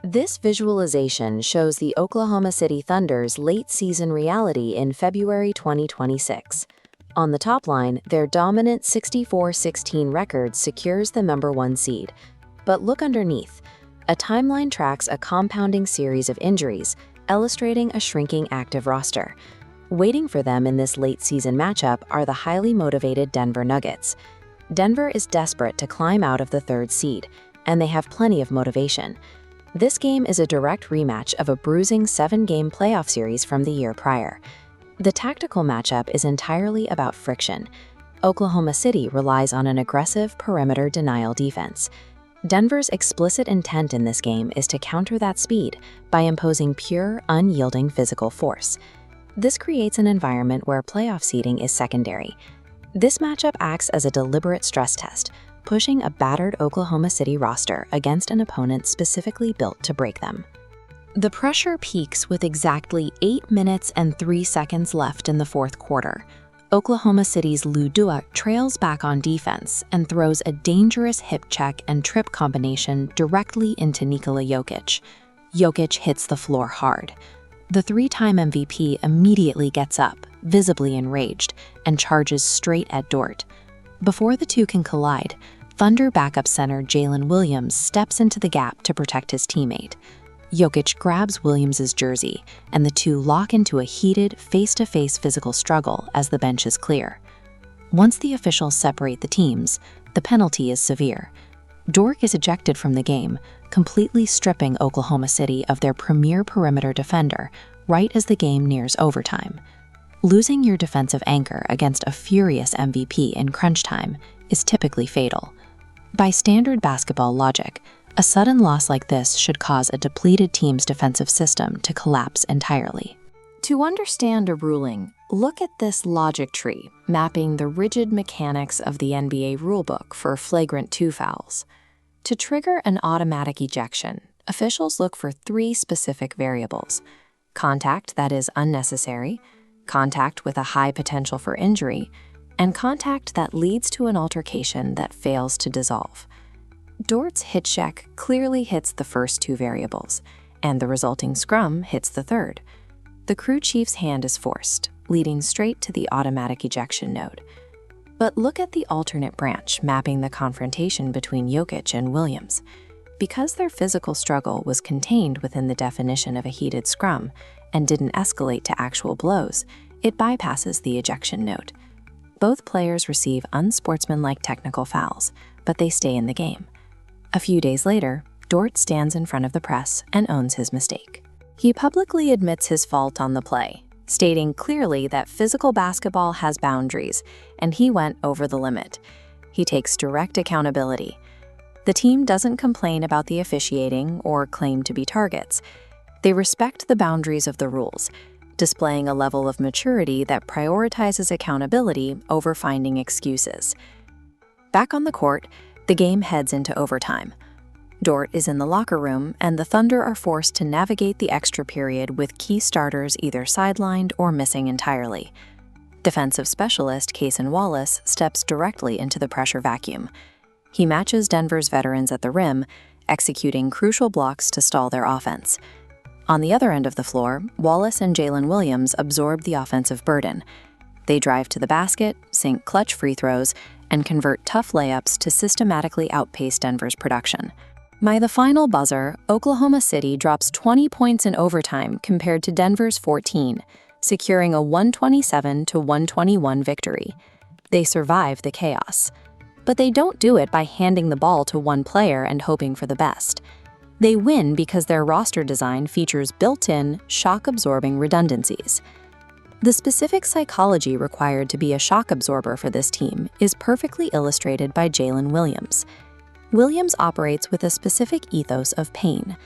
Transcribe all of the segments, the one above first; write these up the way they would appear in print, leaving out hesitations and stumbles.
This visualization shows the Oklahoma City Thunder's late-season reality in February 2026. On the top line, their dominant 64-16 record secures the number 1 seed. But look underneath. A timeline tracks a compounding series of injuries, illustrating a shrinking active roster. Waiting for them in this late-season matchup are the highly motivated Denver Nuggets. Denver is desperate to climb out of the 3rd seed, and they have plenty of motivation. This game is a direct rematch of a bruising 7-game playoff series from the year prior. The tactical matchup is entirely about friction. Oklahoma City relies on an aggressive perimeter denial defense. Denver's explicit intent in this game is to counter that speed by imposing pure, unyielding physical force. This creates an environment where playoff seeding is secondary. This matchup acts as a deliberate stress test, pushing a battered Oklahoma City roster against an opponent specifically built to break them. The pressure peaks with exactly 8 minutes and 3 seconds left in the 4th quarter. Oklahoma City's Lu Dort trails back on defense and throws a dangerous hip check and trip combination directly into Nikola Jokic. Jokic hits the floor hard. The 3-time MVP immediately gets up, visibly enraged, and charges straight at Dort. Before the two can collide, Thunder backup center Jalen Williams steps into the gap to protect his teammate. Jokic grabs Williams' jersey, and the two lock into a heated, face-to-face physical struggle as the bench is clear. Once the officials separate the teams, the penalty is severe. Dort is ejected from the game, completely stripping Oklahoma City of their premier perimeter defender right as the game nears overtime. Losing your defensive anchor against a furious MVP in crunch time is typically fatal. By standard basketball logic, a sudden loss like this should cause a depleted team's defensive system to collapse entirely. To understand a ruling, look at this logic tree mapping the rigid mechanics of the NBA rulebook for flagrant 2 fouls. To trigger an automatic ejection, officials look for 3 specific variables: contact that is unnecessary, contact with a high potential for injury, and contact that leads to an altercation that fails to dissolve. Dort's hit check clearly hits the first 2 variables, and the resulting scrum hits the 3rd. The crew chief's hand is forced, leading straight to the automatic ejection node. But look at the alternate branch mapping the confrontation between Jokic and Williams. Because their physical struggle was contained within the definition of a heated scrum and didn't escalate to actual blows, it bypasses the ejection node. Both players receive unsportsmanlike technical fouls, but they stay in the game. A few days later, Dort stands in front of the press and owns his mistake. He publicly admits his fault on the play, stating clearly that physical basketball has boundaries, and he went over the limit. He takes direct accountability. The team doesn't complain about the officiating or claim to be targets. They respect the boundaries of the rules, displaying a level of maturity that prioritizes accountability over finding excuses. Back on the court, the game heads into overtime. Dort is in the locker room, and the Thunder are forced to navigate the extra period with key starters either sidelined or missing entirely. Defensive specialist Cason Wallace steps directly into the pressure vacuum. He matches Denver's veterans at the rim, executing crucial blocks to stall their offense. On the other end of the floor, Wallace and Jalen Williams absorb the offensive burden. They drive to the basket, sink clutch free throws, and convert tough layups to systematically outpace Denver's production. By the final buzzer, Oklahoma City drops 20 points in overtime compared to Denver's 14, securing a 127-121 victory. They survive the chaos. But they don't do it by handing the ball to one player and hoping for the best. They win because their roster design features built-in, shock-absorbing redundancies. The specific psychology required to be a shock absorber for this team is perfectly illustrated by Jalen Williams. Williams operates with a specific ethos of pain.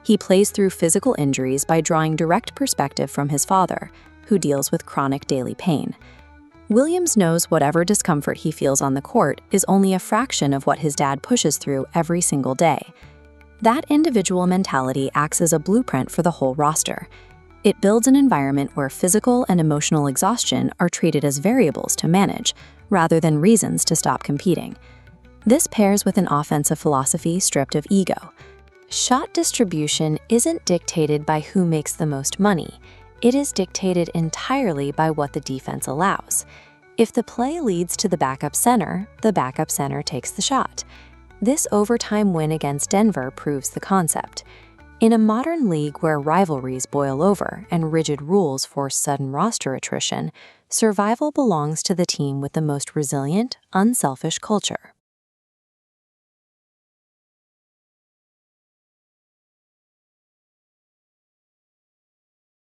He plays through physical injuries by drawing direct perspective from his father, who deals with chronic daily pain. Williams knows whatever discomfort he feels on the court is only a fraction of what his dad pushes through every single day. That individual mentality acts as a blueprint for the whole roster. It builds an environment where physical and emotional exhaustion are treated as variables to manage, rather than reasons to stop competing. This pairs with an offensive philosophy stripped of ego. Shot distribution isn't dictated by who makes the most money. It is dictated entirely by what the defense allows. If the play leads to the backup center takes the shot. This overtime win against Denver proves the concept. In a modern league where rivalries boil over and rigid rules force sudden roster attrition, survival belongs to the team with the most resilient, unselfish culture.